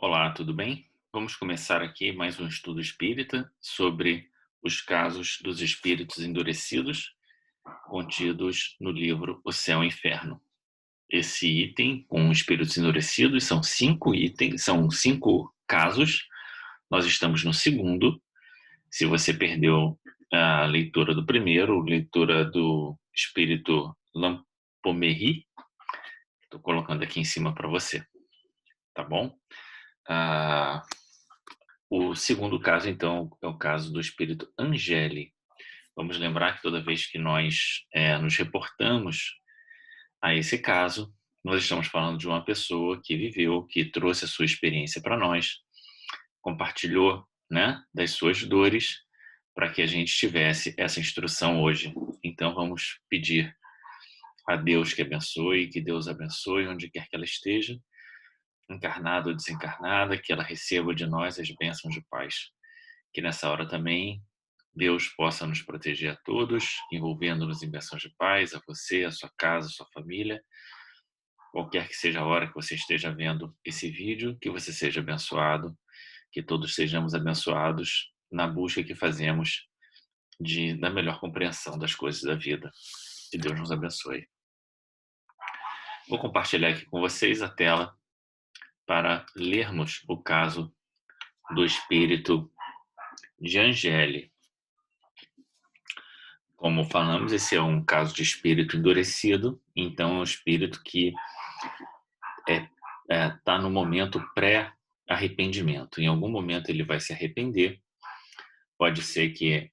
Olá, tudo bem? Vamos começar aqui mais um estudo espírita sobre os casos dos espíritos endurecidos contidos no livro O Céu e o Inferno. Esse item com espíritos endurecidos são 5 itens, são 5 casos. Nós estamos no segundo. Se você perdeu a leitura do primeiro, leitura do espírito Lampomery, estou colocando aqui em cima para você, tá bom? Ah, O segundo caso, então, é o caso do espírito Angeli. Vamos lembrar que toda vez que nós nos reportamos a esse caso, nós estamos falando de uma pessoa que viveu, que trouxe a sua experiência para nós, compartilhou, né, das suas dores, para que a gente tivesse essa instrução hoje. Então, vamos pedir a Deus que Deus abençoe onde quer que ela esteja, encarnada ou desencarnada, que ela receba de nós as bênçãos de paz. Que nessa hora também Deus possa nos proteger a todos, envolvendo-nos em bênçãos de paz, a você, a sua casa, a sua família. Qualquer que seja a hora que você esteja vendo esse vídeo, que você seja abençoado, que todos sejamos abençoados na busca que fazemos da melhor compreensão das coisas da vida. Que Deus nos abençoe. Vou compartilhar aqui com vocês a tela para lermos o caso do espírito de Angeli. Como falamos, esse é um caso de espírito endurecido, então é um espírito que está no momento pré-arrependimento. Em algum momento ele vai se arrepender, pode ser que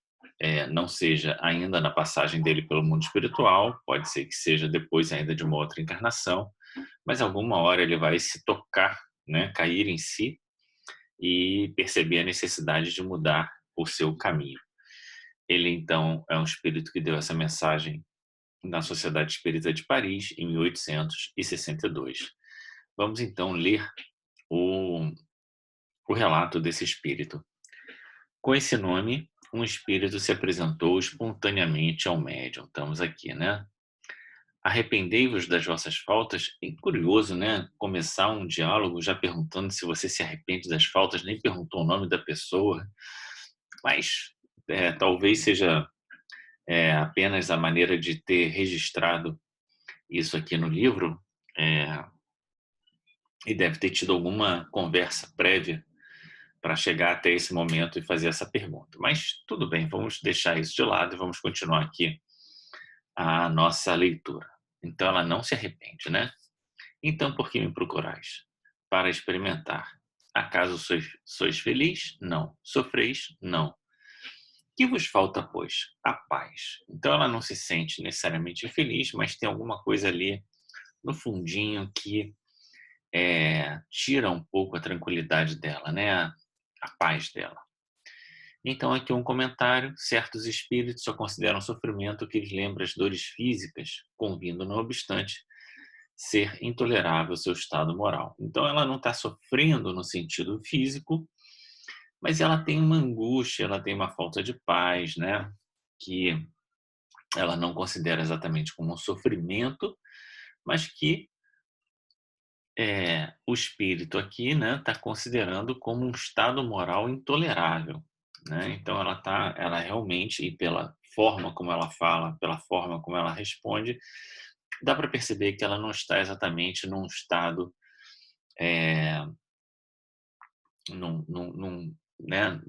não seja ainda na passagem dele pelo mundo espiritual, pode ser que seja depois ainda de uma outra encarnação, mas alguma hora ele vai se tocar, né, cair em si e perceber a necessidade de mudar o seu caminho. Ele, então, é um espírito que deu essa mensagem na Sociedade Espírita de Paris, em 1862. Vamos, então, ler o relato desse espírito. Com esse nome, um espírito se apresentou espontaneamente ao médium. Estamos aqui, né? Arrependei-vos das vossas faltas. É curioso, né? Começar um diálogo já perguntando se você se arrepende das faltas, nem perguntou o nome da pessoa, mas talvez seja apenas a maneira de ter registrado isso aqui no livro, e deve ter tido alguma conversa prévia para chegar até esse momento e fazer essa pergunta. Mas tudo bem, vamos deixar isso de lado e vamos continuar aqui a nossa leitura. Então ela não se arrepende, né? Então por que me procurais? Para experimentar. Acaso sois feliz? Não. Sofreis? Não. Que vos falta, pois? A paz. Então ela não se sente necessariamente infeliz, mas tem alguma coisa ali no fundinho que tira um pouco a tranquilidade dela, né? A paz dela. Então, aqui um comentário: certos espíritos só consideram sofrimento o que lhes lembra as dores físicas, convindo, não obstante, ser intolerável o seu estado moral. Então, ela não está sofrendo no sentido físico, mas ela tem uma angústia, ela tem uma falta de paz, né? Que ela não considera exatamente como um sofrimento, mas que o espírito aqui, né, está considerando como um estado moral intolerável, né? Então ela realmente, e pela forma como ela fala, pela forma como ela responde, dá para perceber que ela não está exatamente num estado, é, né,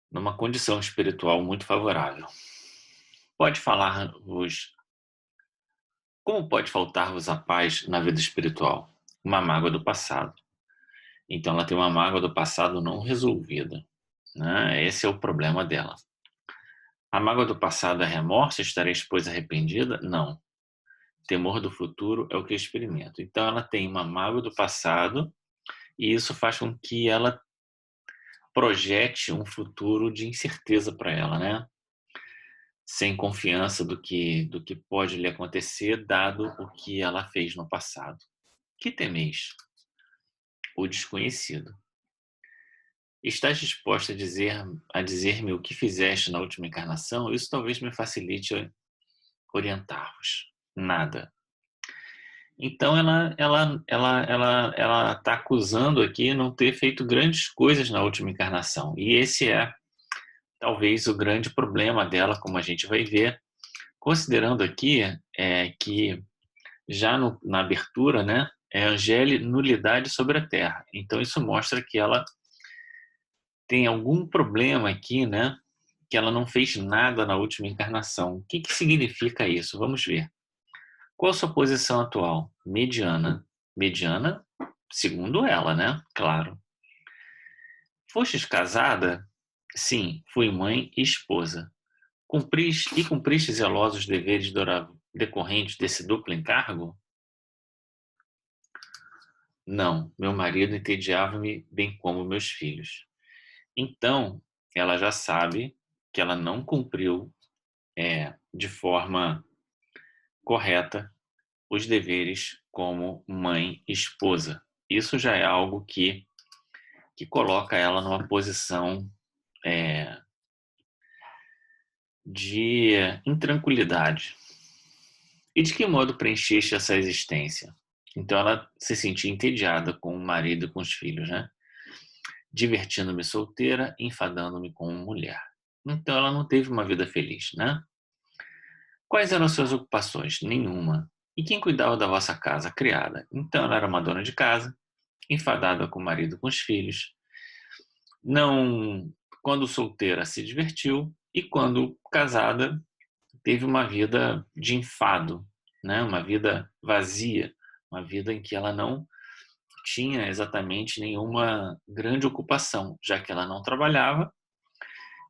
numa condição espiritual muito favorável. Pode falar-vos, como pode faltar-vos a paz na vida espiritual? Uma mágoa do passado. Então ela tem uma mágoa do passado não resolvida, né? Esse é o problema dela. A mágoa do passado é remorso? Estareis, pois, arrependida? Não. Temor do futuro é o que eu experimento. Então ela tem uma mágoa do passado e isso faz com que ela projete um futuro de incerteza para ela, né? Sem confiança do que pode lhe acontecer, dado o que ela fez no passado. Que temeis? O desconhecido. Estás disposta a dizer-me o que fizeste na última encarnação? Isso talvez me facilite orientar-vos. Nada. Então ela está acusando aqui não ter feito grandes coisas na última encarnação. E esse é talvez o grande problema dela, como a gente vai ver, considerando aqui que já na abertura, né, é Angeli nulidade sobre a Terra. Então isso mostra que ela tem algum problema aqui, né, que ela não fez nada na última encarnação. O que significa isso? Vamos ver. Qual a sua posição atual? Mediana. Mediana, segundo ela, né? Claro. Fostes casada? Sim, fui mãe e esposa. Cumpriste zelosos deveres decorrentes desse duplo encargo? Não, meu marido entediava-me bem como meus filhos. Então, ela já sabe que ela não cumpriu de forma correta os deveres como mãe e esposa. Isso já é algo que coloca ela numa posição de intranquilidade. E de que modo preencheste essa existência? Então ela se sentia entediada com o marido e com os filhos, né? Divertindo-me solteira, enfadando-me com mulher. Então ela não teve uma vida feliz, né? Quais eram as suas ocupações? Nenhuma. E quem cuidava da vossa casa? A criada. Então ela era uma dona de casa, enfadada com o marido e com os filhos. Não, quando solteira se divertiu e quando casada teve uma vida de enfado, né? Uma vida vazia, uma vida em que ela não tinha exatamente nenhuma grande ocupação, já que ela não trabalhava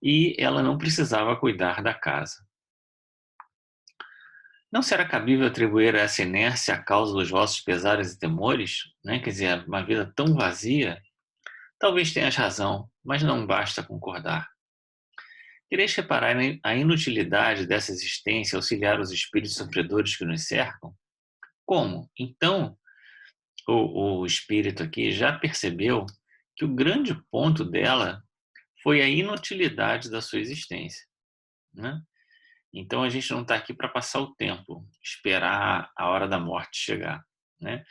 e ela não precisava cuidar da casa. Não será cabível atribuir a essa inércia a causa dos vossos pesares e temores? Né? Quer dizer, uma vida tão vazia? Talvez tenhas razão, mas não basta concordar. Quereis reparar a inutilidade dessa existência auxiliar os espíritos sofredores que nos cercam? Como? Então, o espírito aqui já percebeu que o grande ponto dela foi a inutilidade da sua existência, né? Então a gente não está aqui para passar o tempo, esperar a hora da morte chegar, né?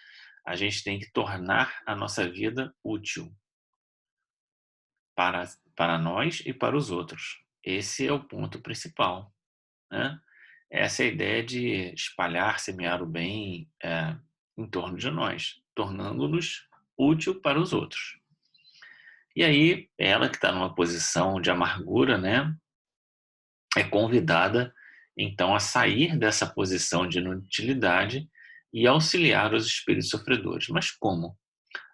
A gente tem que tornar a nossa vida útil para nós e para os outros. Esse é o ponto principal, né? Essa é a ideia de espalhar, semear o bem em torno de nós, tornando-nos útil para os outros. E aí, ela que está numa posição de amargura, né, é convidada, então, a sair dessa posição de inutilidade e auxiliar os espíritos sofredores. Mas como?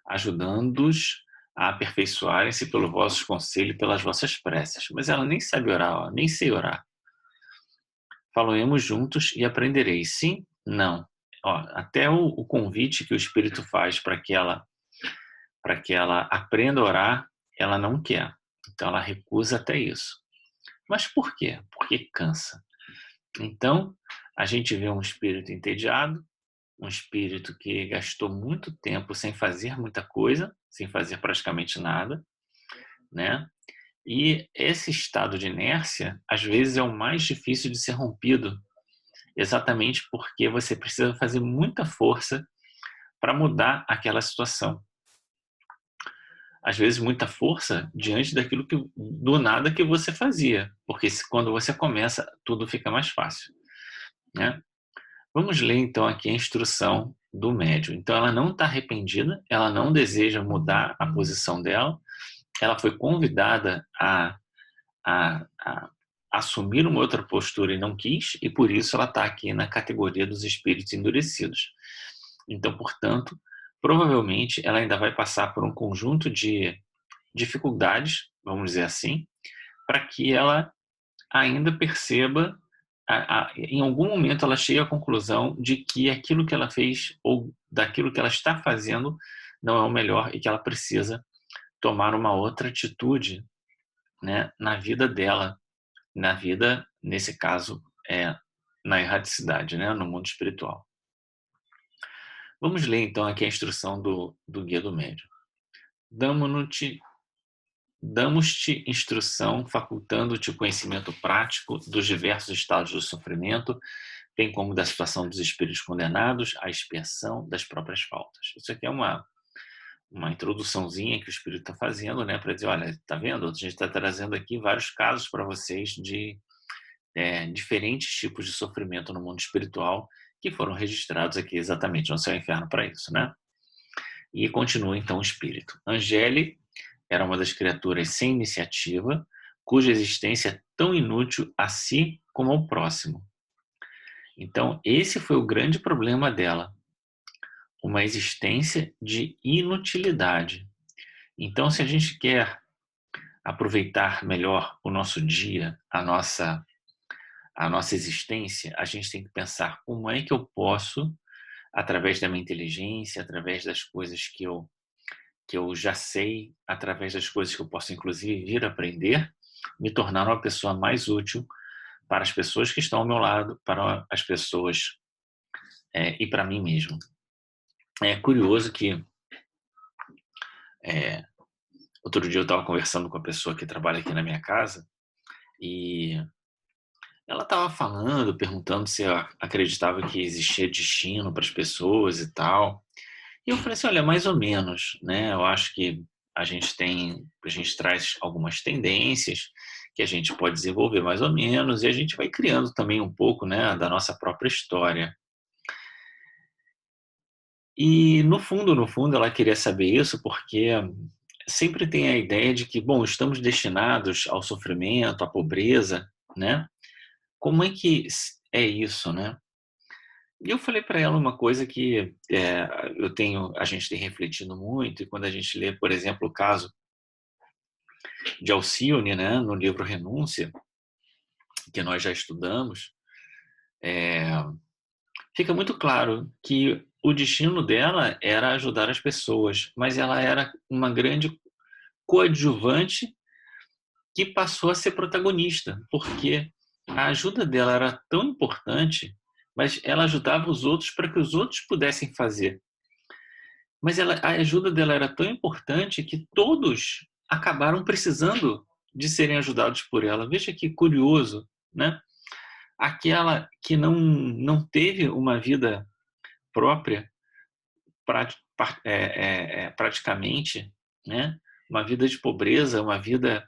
Ajudando-os a aperfeiçoarem-se pelo vosso conselho e pelas vossas preces. Mas ela nem sabe orar, ó, nem sei orar. Falemos juntos e aprendereis. Sim? Não. Ó, até o convite que o Espírito faz para que ela aprenda a orar, ela não quer. Então ela recusa até isso. Mas por quê? Porque cansa. Então a gente vê um espírito entediado, um espírito que gastou muito tempo sem fazer muita coisa, sem fazer praticamente nada, né? E esse estado de inércia, às vezes, é o mais difícil de ser rompido, exatamente porque você precisa fazer muita força para mudar aquela situação. Às vezes muita força diante daquilo que do nada que você fazia, porque quando você começa tudo fica mais fácil, né? Vamos ler então aqui a instrução do médium. Então ela não está arrependida, ela não deseja mudar a posição dela, ela foi convidada a assumir uma outra postura e não quis, e por isso ela está aqui na categoria dos espíritos endurecidos. Então, portanto, provavelmente ela ainda vai passar por um conjunto de dificuldades, vamos dizer assim, para que ela ainda perceba, em algum momento ela chegue à conclusão de que aquilo que ela fez ou daquilo que ela está fazendo não é o melhor e que ela precisa tomar uma outra atitude, né, na vida dela, na vida, nesse caso, na erraticidade, né, no mundo espiritual. Vamos ler então aqui a instrução do Guia do Médium. Damos-te instrução, facultando-te o conhecimento prático dos diversos estados do sofrimento, bem como da situação dos espíritos condenados à expiação das próprias faltas. Isso aqui é uma introduçãozinha que o Espírito está fazendo, né, para dizer, olha, tá vendo? A gente está trazendo aqui vários casos para vocês de diferentes tipos de sofrimento no mundo espiritual que foram registrados aqui exatamente no céu e inferno para isso, né? E continua então o Espírito. Angeli era uma das criaturas sem iniciativa, cuja existência é tão inútil a si como ao próximo. Então, esse foi o grande problema dela, uma existência de inutilidade. Então, se a gente quer aproveitar melhor o nosso dia, a nossa existência, a gente tem que pensar como é que eu posso, através da minha inteligência, através das coisas que eu já sei, através das coisas que eu posso inclusive vir a aprender, me tornar uma pessoa mais útil para as pessoas que estão ao meu lado, para as pessoas e para mim mesmo. É curioso que outro dia eu estava conversando com a pessoa que trabalha aqui na minha casa e ela estava falando, perguntando se eu acreditava que existia destino para as pessoas e tal. E eu falei assim, olha, mais ou menos, né? Eu acho que a gente traz algumas tendências que a gente pode desenvolver mais ou menos e a gente vai criando também um pouco, né, da nossa própria história. E no fundo, ela queria saber isso porque sempre tem a ideia de que, bom, estamos destinados ao sofrimento, à pobreza, né? Como é que é isso, né? E eu falei para ela uma coisa que a gente tem refletido muito, e quando a gente lê, por exemplo, o caso de Alcione, né, no livro Renúncia, que nós já estudamos, é, fica muito claro que o destino dela era ajudar as pessoas, mas ela era uma grande coadjuvante que passou a ser protagonista, porque a ajuda dela era tão importante, mas ela ajudava os outros para que os outros pudessem fazer. Mas a ajuda dela era tão importante que todos acabaram precisando de serem ajudados por ela. Veja que curioso, né? Aquela que não teve uma vida própria, praticamente, né? Uma vida de pobreza, uma vida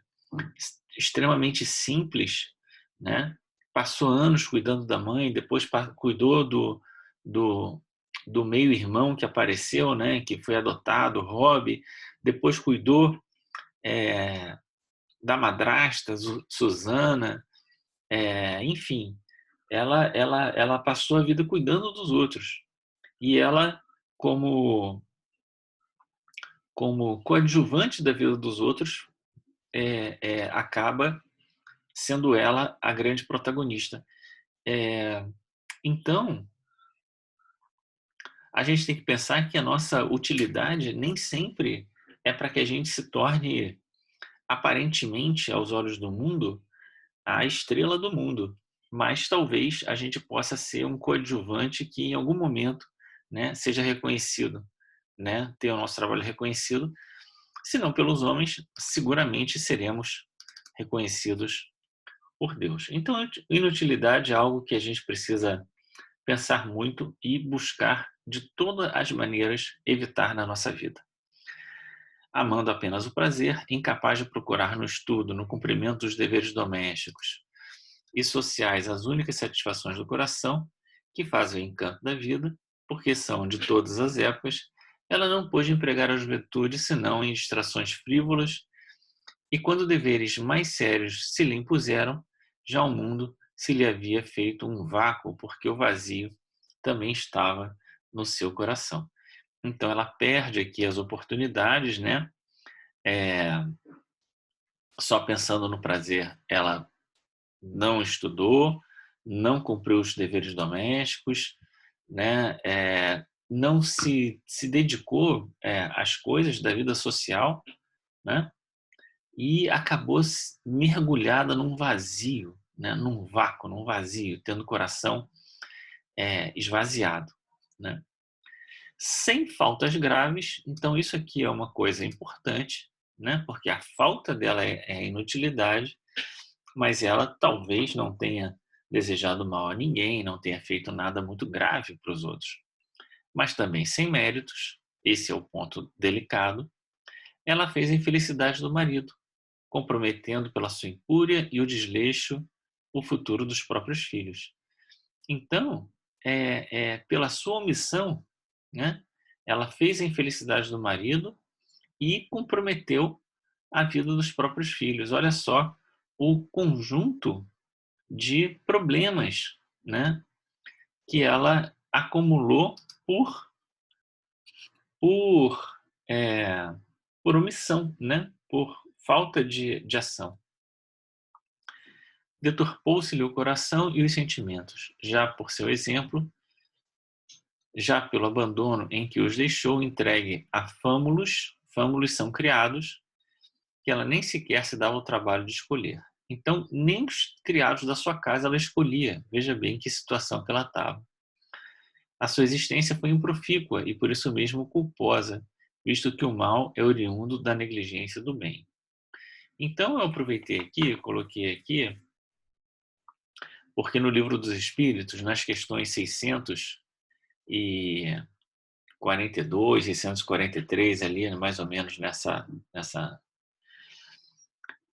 extremamente simples, né? Passou anos cuidando da mãe, depois cuidou do, do meio-irmão que apareceu, né? Que foi adotado, Rob, depois cuidou da madrasta, Susana, enfim, ela passou a vida cuidando dos outros. E ela, como, como coadjuvante da vida dos outros, acaba sendo ela a grande protagonista. Então, a gente tem que pensar que a nossa utilidade nem sempre é para que a gente se torne, aparentemente, aos olhos do mundo, a estrela do mundo. Mas talvez a gente possa ser um coadjuvante que, em algum momento, né, seja reconhecido, né, ter o nosso trabalho reconhecido. Se não pelos homens, seguramente seremos reconhecidos por Deus. Então, inutilidade é algo que a gente precisa pensar muito e buscar de todas as maneiras evitar na nossa vida. Amando apenas o prazer, incapaz de procurar no estudo, no cumprimento dos deveres domésticos e sociais as únicas satisfações do coração, que fazem o encanto da vida, porque são de todas as épocas, ela não pôde empregar a juventude senão em distrações frívolas, e quando deveres mais sérios se lhe impuseram, já o mundo se lhe havia feito um vácuo, porque o vazio também estava no seu coração. Então ela perde aqui as oportunidades, né? Só pensando no prazer, ela não estudou, não cumpriu os deveres domésticos, né? Não se dedicou às coisas da vida social, né? E acabou mergulhada num vazio, né? Num vácuo, num vazio, tendo o coração esvaziado, né? Sem faltas graves, então isso aqui é uma coisa importante, né? Porque a falta dela é inutilidade, mas ela talvez não tenha desejando mal a ninguém, não tenha feito nada muito grave para os outros, mas também sem méritos, esse é o ponto delicado, ela fez a infelicidade do marido, comprometendo pela sua incúria e o desleixo o futuro dos próprios filhos. Então, pela sua omissão, né, ela fez a infelicidade do marido e comprometeu a vida dos próprios filhos. Olha só o conjunto de problemas, né, que ela acumulou por, é, por omissão, né, por falta de ação. Deturpou-se-lhe o coração e os sentimentos, já por seu exemplo, já pelo abandono em que os deixou entregue a fâmulos, fâmulos são criados, que ela nem sequer se dava o trabalho de escolher. Então, nem os criados da sua casa ela escolhia. Veja bem que situação que ela estava. A sua existência foi improfícua e por isso mesmo culposa, visto que o mal é oriundo da negligência do bem. Então, eu aproveitei aqui, coloquei aqui, porque no Livro dos Espíritos, nas questões 642, 643, ali, mais ou menos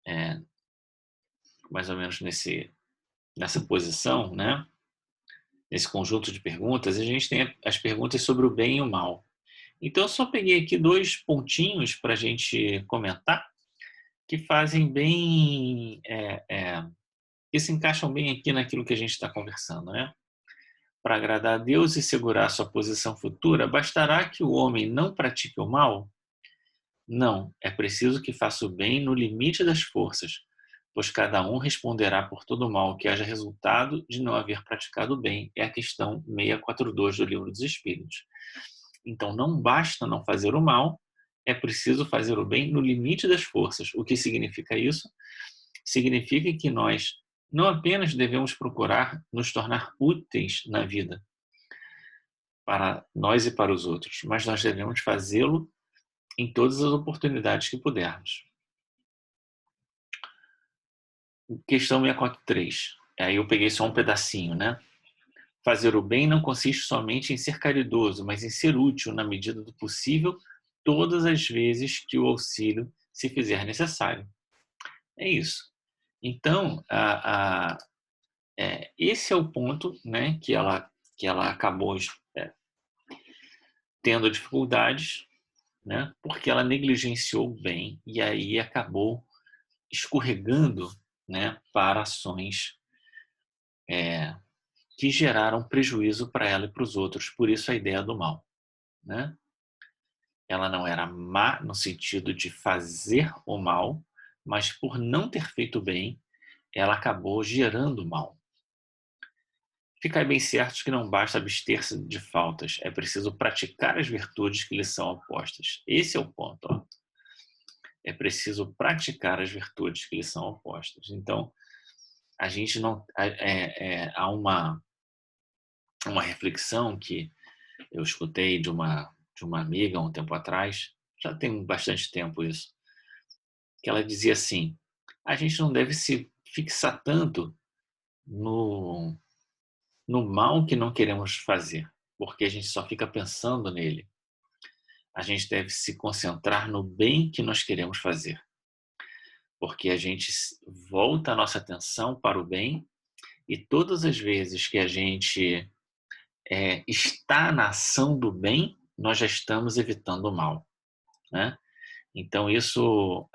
é, mais ou menos nessa posição, né? Nesse conjunto de perguntas, a gente tem as perguntas sobre o bem e o mal. Então, eu só peguei aqui 2 pontinhos para a gente comentar, que fazem bem, que se encaixam bem aqui naquilo que a gente está conversando, né? Para agradar a Deus e segurar sua posição futura, bastará que o homem não pratique o mal? Não, é preciso que faça o bem no limite das forças, pois cada um responderá por todo o mal que haja resultado de não haver praticado o bem. É a questão 642 do Livro dos Espíritos. Então, não basta não fazer o mal, é preciso fazer o bem no limite das forças. O que significa isso? Significa que nós não apenas devemos procurar nos tornar úteis na vida, para nós e para os outros, mas nós devemos fazê-lo em todas as oportunidades que pudermos. Questão 643. Aí eu peguei só um pedacinho, né? Fazer o bem não consiste somente em ser caridoso, mas em ser útil na medida do possível todas as vezes que o auxílio se fizer necessário. É isso. Então, esse é o ponto, né, que ela acabou tendo dificuldades, né, porque ela negligenciou bem e aí acabou escorregando, né, para ações que geraram prejuízo para ela e para os outros. Por isso a ideia do mal, né? Ela não era má no sentido de fazer o mal, mas por não ter feito bem, ela acabou gerando mal. Ficai bem certos que não basta abster-se de faltas, é preciso praticar as virtudes que lhe são opostas. Esse é o ponto. Ó. É preciso praticar as virtudes que lhe são opostas. Então, a gente não há uma reflexão que eu escutei de uma amiga um tempo atrás, já tem bastante tempo isso, que ela dizia assim: a gente não deve se fixar tanto no mal que não queremos fazer, porque a gente só fica pensando nele. A gente deve se concentrar no bem que nós queremos fazer, porque a gente volta a nossa atenção para o bem e todas as vezes que a gente está na ação do bem, nós já estamos evitando o mal, né? Então isso,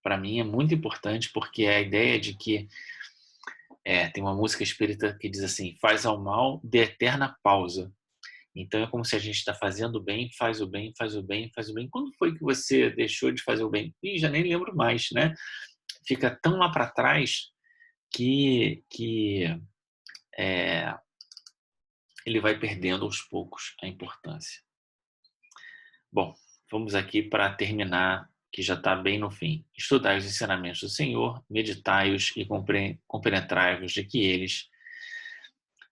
para mim, é muito importante, porque é a ideia de que tem uma música espírita que diz assim: faz ao mal de eterna pausa. Então é como se a gente está fazendo o bem, faz o bem, faz o bem, faz o bem. Quando foi que você deixou de fazer o bem? Ih, já nem lembro mais, né? Fica tão lá para trás que ele vai perdendo aos poucos a importância. Bom, vamos aqui para terminar, que já está bem no fim. Estudai os ensinamentos do Senhor, meditai-os e compenetrai-vos de que eles,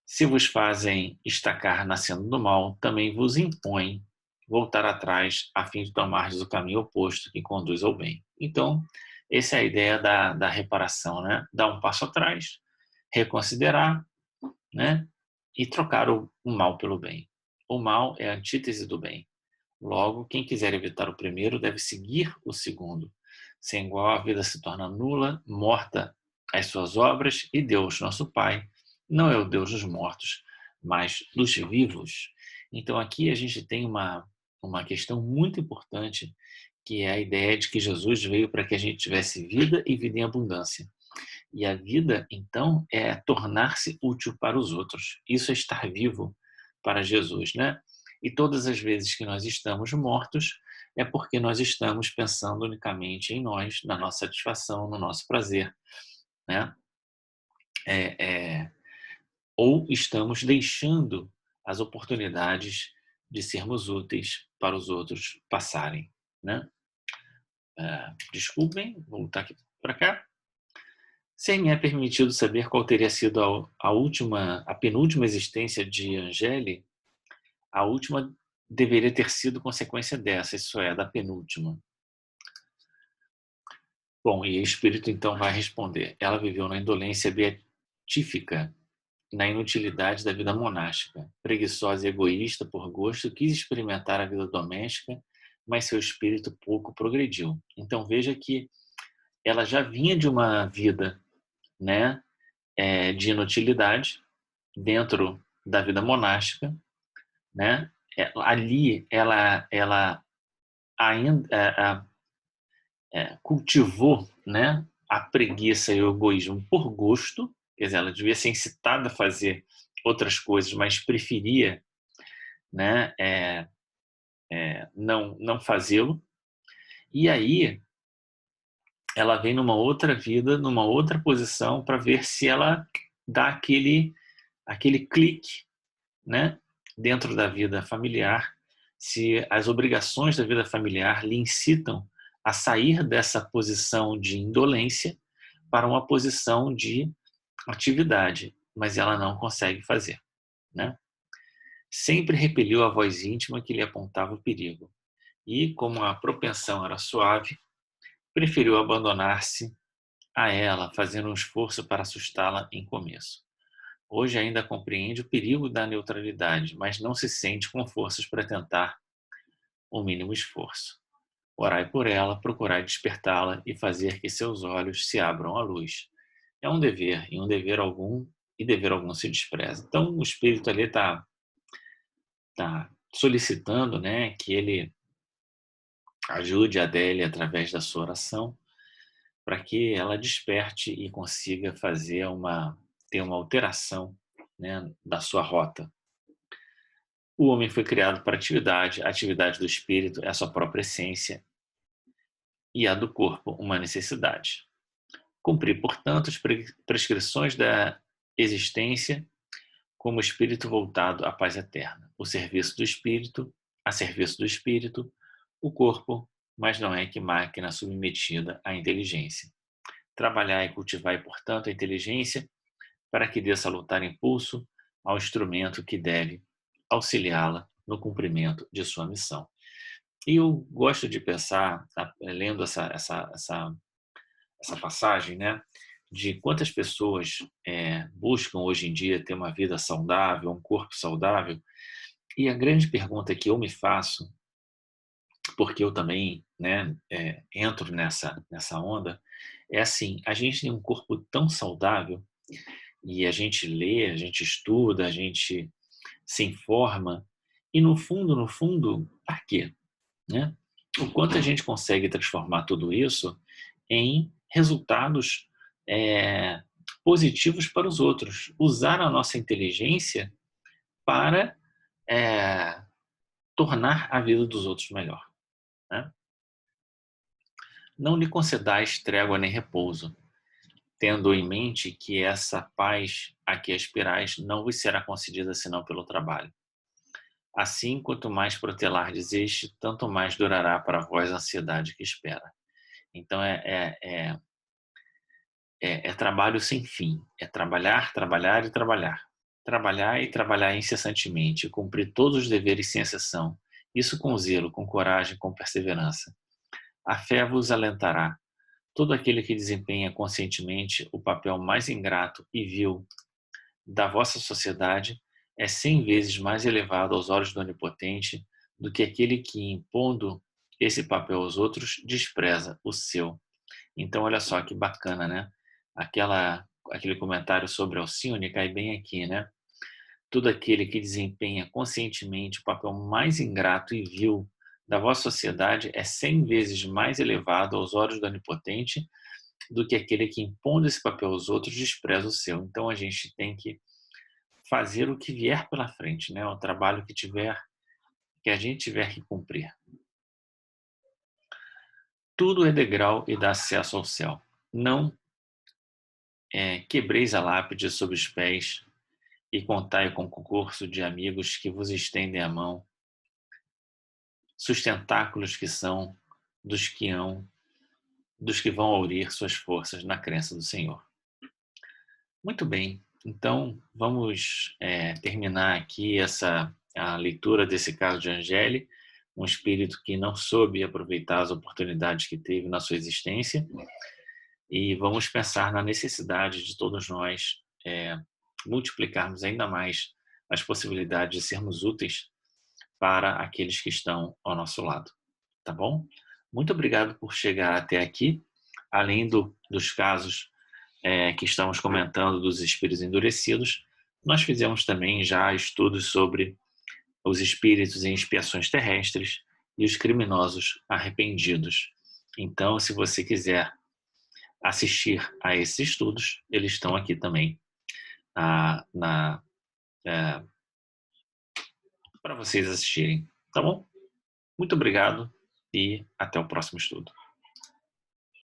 se vos fazem estacar na senda do mal, também vos impõem voltar atrás a fim de tomardes o caminho oposto que conduz ao bem. Então, essa é a ideia da reparação, né? Dá um passo atrás reconsiderar, né? E trocar o mal pelo bem. O mal é a antítese do bem. Logo, quem quiser evitar o primeiro deve seguir o segundo. Sem igual, a vida se torna nula, morta as suas obras, e Deus, nosso Pai, não é o Deus dos mortos, mas dos vivos. Então aqui a gente tem uma questão muito importante, que é a ideia de que Jesus veio para que a gente tivesse vida e vida em abundância. E a vida, então, é tornar-se útil para os outros. Isso é estar vivo para Jesus, né? E todas as vezes que nós estamos mortos, é porque nós estamos pensando unicamente em nós, na nossa satisfação, no nosso prazer, né? É, é, ou estamos deixando as oportunidades de sermos úteis para os outros passarem, né? Desculpem, vou voltar aqui para cá. Se me é permitido saber qual teria sido a penúltima existência de Angeli, a última deveria ter sido consequência dessa, isso é, da penúltima. Bom, e o espírito então vai responder. Ela viveu na indolência beatífica, na inutilidade da vida monástica. Preguiçosa e egoísta por gosto, quis experimentar a vida doméstica, mas seu espírito pouco progrediu. Então veja que ela já vinha de uma vida, né, de inutilidade dentro da vida monástica, né? Ali ela ainda cultivou, né, a preguiça e o egoísmo por gosto, quer dizer, ela devia ser incitada a fazer outras coisas, mas preferia, né, não fazê-lo. E aí ela vem numa outra vida, numa outra posição, para ver se ela dá aquele clique, né, dentro da vida familiar, se as obrigações da vida familiar lhe incitam a sair dessa posição de indolência para uma posição de atividade, mas ela não consegue fazer, né? Sempre repeliu a voz íntima que lhe apontava o perigo e, como a propensão era suave, preferiu abandonar-se a ela, fazendo um esforço para assustá-la em começo. Hoje ainda compreende o perigo da neutralidade, mas não se sente com forças para tentar o mínimo esforço. Orai por ela, procurai despertá-la e fazer que seus olhos se abram à luz. É um dever, e dever algum se despreza. Então o espírito ali tá solicitando, né, que ele ajude a Adélia através da sua oração, para que ela desperte e consiga ter uma alteração, né, da sua rota. O homem foi criado para a atividade do espírito é a sua própria essência e a do corpo uma necessidade. Cumprir, portanto, as prescrições da existência como espírito voltado à paz eterna. O serviço do espírito, a serviço do espírito, o corpo, mas não é que máquina submetida à inteligência. Trabalhar e cultivar, portanto, a inteligência para que dê salutar impulso ao instrumento que deve auxiliá-la no cumprimento de sua missão. E eu gosto de pensar, lendo essa passagem, né, de quantas pessoas buscam hoje em dia ter uma vida saudável, um corpo saudável, e a grande pergunta que eu me faço, porque eu também, né, entro nessa onda, é assim: a gente tem um corpo tão saudável e a gente lê, a gente estuda, a gente se informa, e no fundo, para quê? Né? O quanto a gente consegue transformar tudo isso em resultados positivos para os outros. Usar a nossa inteligência para tornar a vida dos outros melhor. Né? Não lhe concedais trégua nem repouso, tendo em mente que essa paz a que aspirais não vos será concedida senão pelo trabalho. Assim, quanto mais protelardes este, tanto mais durará para vós a ansiedade que espera. Então, é trabalho sem fim. É trabalhar, trabalhar e trabalhar. Trabalhar e trabalhar incessantemente, cumprir todos os deveres sem exceção. Isso com zelo, com coragem, com perseverança. A fé vos alentará. Todo aquele que desempenha conscientemente o papel mais ingrato e vil da vossa sociedade é 100 vezes mais elevado aos olhos do Onipotente do que aquele que, impondo esse papel aos outros, despreza o seu. Então, olha só que bacana, né? Aquele comentário sobre Alcione cai bem aqui, né? Todo aquele que desempenha conscientemente o papel mais ingrato e vil da vossa sociedade é 100 vezes mais elevado aos olhos do Onipotente do que aquele que, impondo esse papel aos outros, despreza o seu. Então, a gente tem que fazer o que vier pela frente, né? O trabalho que a gente tiver que cumprir. Tudo é degrau e dá acesso ao céu. Não quebreis a lápide sob os pés e contai com o concurso de amigos que vos estendem a mão, sustentáculos que são dos que hão, dos que vão aurir suas forças na crença do Senhor. Muito bem, então vamos terminar aqui a leitura desse caso de Angeli, um espírito que não soube aproveitar as oportunidades que teve na sua existência, e vamos pensar na necessidade de todos nós multiplicarmos ainda mais as possibilidades de sermos úteis para aqueles que estão ao nosso lado, tá bom? Muito obrigado por chegar até aqui, além dos casos que estamos comentando dos espíritos endurecidos, nós fizemos também já estudos sobre os espíritos em expiações terrestres e os criminosos arrependidos. Então, se você quiser assistir a esses estudos, eles estão aqui também para vocês assistirem, tá bom? Muito obrigado e até o próximo estudo.